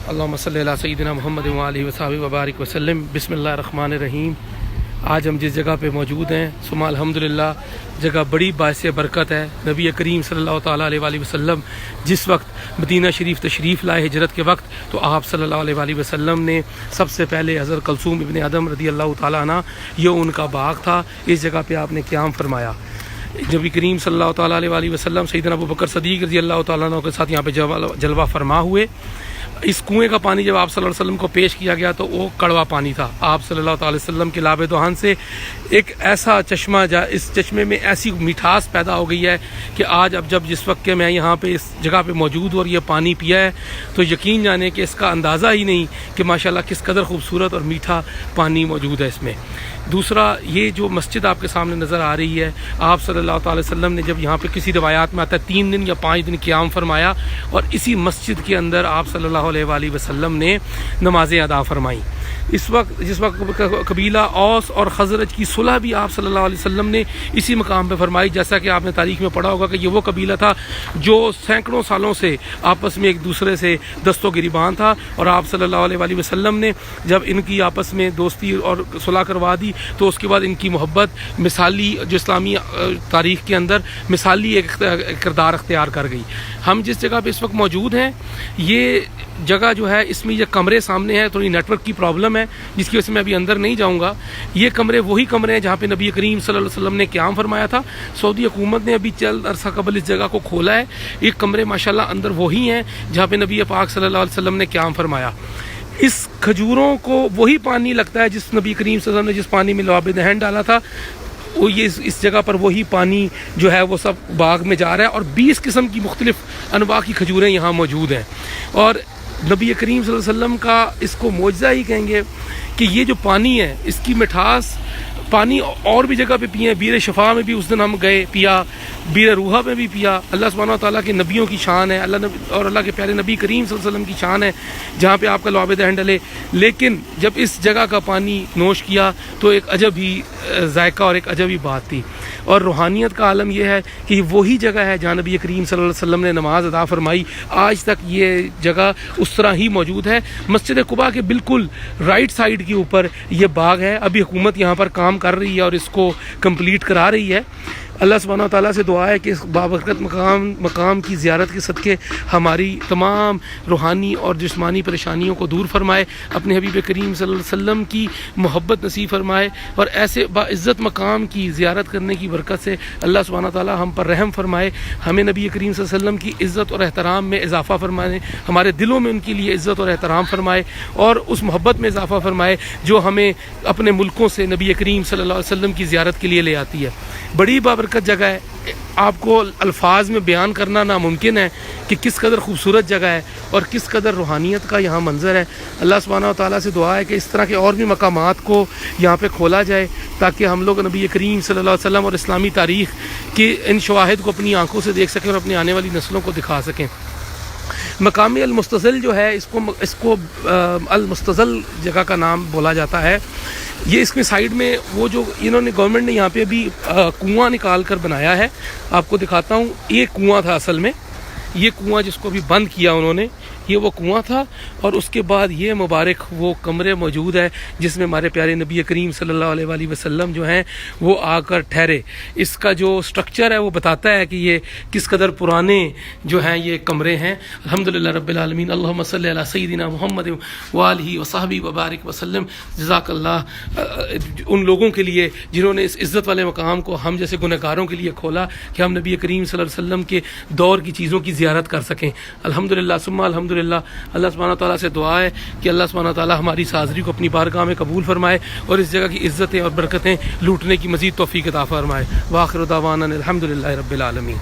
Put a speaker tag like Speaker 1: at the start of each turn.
Speaker 1: اللہم صلی علی سیدنا محمد و آلہ وصحبہ وبارک وسلم۔ بسم اللہ الرحمن الرحیم۔ آج ہم جس جگہ پہ موجود ہیں ثم الحمدللہ جگہ بڑی باعث برکت ہے۔ نبی کریم صلی اللہ تعالیٰ علیہ وآلہ وسلم جس وقت مدینہ شریف تشریف لائے ہجرت کے وقت، تو آپ صلی اللہ علیہ وآلہ وسلم نے سب سے پہلے حضرت کلثوم ابن ادم رضی اللہ تعالیٰ عنہ، یہ ان کا باغ تھا، اس جگہ پہ آپ نے قیام فرمایا۔ نبی کریم صلی اللہ تعالیٰ علیہ وآلہ وسلم سیدنا ابو بکر صدیق رضی اللہ تعالیٰ عنہ کے ساتھ یہاں پہ جلوہ فرما ہوئے۔ اس کنویں کا پانی جب آپ صلی اللہ علیہ وسلم کو پیش کیا گیا تو وہ کڑوا پانی تھا۔ آپ صلی اللہ تعالی وسلم کے لاب دہان سے ایک ایسا چشمہ اس چشمے میں ایسی مٹھاس پیدا ہو گئی ہے کہ آج جس وقت کہ میں یہاں پہ اس جگہ پہ موجود ہوں اور یہ پانی پیا ہے تو یقین جانے کہ اس کا اندازہ ہی نہیں کہ ماشاءاللہ کس قدر خوبصورت اور میٹھا پانی موجود ہے اس میں۔ دوسرا، یہ جو مسجد آپ کے سامنے نظر آ رہی ہے، آپ صلی اللہ تعالی وسلم نے جب یہاں پہ کسی روایات میں آتا ہے 3 دن یا 5 دن قیام فرمایا، اور اسی مسجد کے اندر آپ صلی اللہ علیہ وآلہ وسلم نے نمازیں ادا فرمائیں۔ جس وقت قبیلہ اوس اور خزرج کی صلح بھی آپ صلی اللہ علیہ وسلم نے اسی مقام پہ فرمائی، جیسا کہ آپ نے تاریخ میں پڑھا ہوگا کہ یہ وہ قبیلہ تھا جو سینکڑوں سالوں سے آپس میں ایک دوسرے سے دست و گریبان تھا، اور آپ صلی اللہ علیہ وآلہ وسلم نے جب ان کی آپس میں دوستی اور صلح کروا دی تو اس کے بعد ان کی محبت مثالی، جو اسلامی تاریخ کے اندر مثالی ایک کردار اختیار کر گئی۔ ہم جس جگہ پہ اس وقت موجود ہیں، یہ جگہ جو ہے اس میں یہ کمرے سامنے ہیں، تھوڑی نیٹ ورک کی پرابلم ہے جس کی وجہ سے میں ابھی اندر نہیں جاؤں گا۔ یہ کمرے وہی کمرے ہیں جہاں پہ نبی کریم صلی اللہ علیہ وسلم نے قیام فرمایا تھا۔ سعودی حکومت نے ابھی چند عرصہ قبل اس جگہ کو کھولا ہے۔ یہ کمرے ماشاءاللہ اندر وہی ہیں جہاں پہ نبی پاک صلی اللہ علیہ وسلم نے قیام فرمایا۔ اس کھجوروں کو وہی پانی لگتا ہے جس نبی کریم صلی اللہ علیہ وسلم نے جس پانی میں لعاب دہن ڈالا تھا، وہ یہ اس جگہ پر وہی پانی جو ہے وہ سب باغ میں جا رہا ہے، اور 20 قسم کی مختلف انواع کی کھجوریں یہاں موجود ہیں۔ اور نبی کریم صلی اللہ علیہ وسلم کا اس کو معجزہ ہی کہیں گے کہ یہ جو پانی ہے اس کی مٹھاس پانی اور بھی جگہ پہ پیے ہیں۔ بیر شفا میں بھی اس دن ہم گئے، پیا، بیر روحہ میں بھی پیا۔ اللہ سبحانہ تعالیٰ کے نبیوں کی شان ہے، اللہ کے پیارے نبی کریم صلی اللہ علیہ وسلم کی شان ہے جہاں پہ آپ کا لعاب دہن ڈلے۔ لیکن جب اس جگہ کا پانی نوش کیا تو ایک عجب ہی ذائقہ اور ایک عجب ہی بات تھی۔ اور روحانیت کا عالم یہ ہے کہ یہ وہی جگہ ہے جہاں نبی کریم صلی اللہ علیہ وسلم نے نماز ادا فرمائی۔ آج تک یہ جگہ اس طرح ہی موجود ہے۔ مسجد قباء کے بالکل رائٹ سائیڈ کے اوپر یہ باغ ہے۔ ابھی حکومت یہاں پر کام کر رہی ہے اور اس کو کمپلیٹ کرا رہی ہے۔ اللہ سبحانہ تعالیٰ سے دعا ہے کہ اس بابرکت مقام کی زیارت کے صدقے ہماری تمام روحانی اور جسمانی پریشانیوں کو دور فرمائے، اپنے حبیب کریم صلی اللہ علیہ وسلم کی محبت نصیب فرمائے، اور ایسے باعزت مقام کی زیارت کرنے کی برکت سے اللہ سبحانہ تعالیٰ ہم پر رحم فرمائے، ہمیں نبی کریم صلی اللہ علیہ وسلم کی عزت اور احترام میں اضافہ فرمائے، ہمارے دلوں میں ان کے لیے عزت اور احترام فرمائے، اور اس محبت میں اضافہ فرمائے جو ہمیں اپنے ملکوں سے نبی کریم صلی اللہ علیہ وسلم کی زیارت کے لیے لے آتی ہے۔ بڑی بابرکت جگہ ہے، آپ کو الفاظ میں بیان کرنا ناممکن ہے کہ کس قدر خوبصورت جگہ ہے اور کس قدر روحانیت کا یہاں منظر ہے۔ اللہ سبحانہ و تعالیٰ سے دعا ہے کہ اس طرح کے اور بھی مقامات کو یہاں پہ کھولا جائے تاکہ ہم لوگ نبی کریم صلی اللہ علیہ وسلم اور اسلامی تاریخ کی ان شواہد کو اپنی آنکھوں سے دیکھ سکیں اور اپنی آنے والی نسلوں کو دکھا سکیں۔ مقام المستظل جو ہے اس کو المستظل جگہ کا نام بولا جاتا ہے۔ یہ اس میں سائیڈ میں وہ جو انہوں نے گورنمنٹ نے یہاں پہ ابھی کنواں نکال کر بنایا ہے، آپ کو دکھاتا ہوں۔ یہ کنواں تھا اصل میں، یہ کنواں جس کو ابھی بند کیا انہوں نے، یہ وہ کنواں تھا، اور اس کے بعد یہ مبارک وہ کمرے موجود ہے جس میں ہمارے پیارے نبی کریم صلی اللہ علیہ وآلہ وسلم جو ہیں وہ آ کر ٹھہرے۔ اس کا جو سٹرکچر ہے وہ بتاتا ہے کہ یہ کس قدر پرانے جو ہیں یہ کمرے ہیں۔ الحمدللہ رب العالمین، اللہم صلی علی سیدنا محمد وآلہ وصحبہ وبارک وسلم۔ جزاک اللہ ان لوگوں کے لیے جنہوں نے اس عزت والے مقام کو ہم جیسے گنہگاروں کے لیے کھولا کہ ہم نبی کریم صلی اللہ علیہ وسلم کے دور کی چیزوں کی زیارت کر سکیں۔ الحمدللہ ثم الحمدللہ۔ اللہ سبحانہ تعالیٰ سے دعا ہے کہ اللہ سبحانہ تعالیٰ ہماری اس حاضری کو اپنی بارگاہ میں قبول فرمائے اور اس جگہ کی عزتیں اور برکتیں لوٹنے کی مزید توفیق عطا فرمائے۔ وآخر دعوانا الحمدللہ رب العالمین۔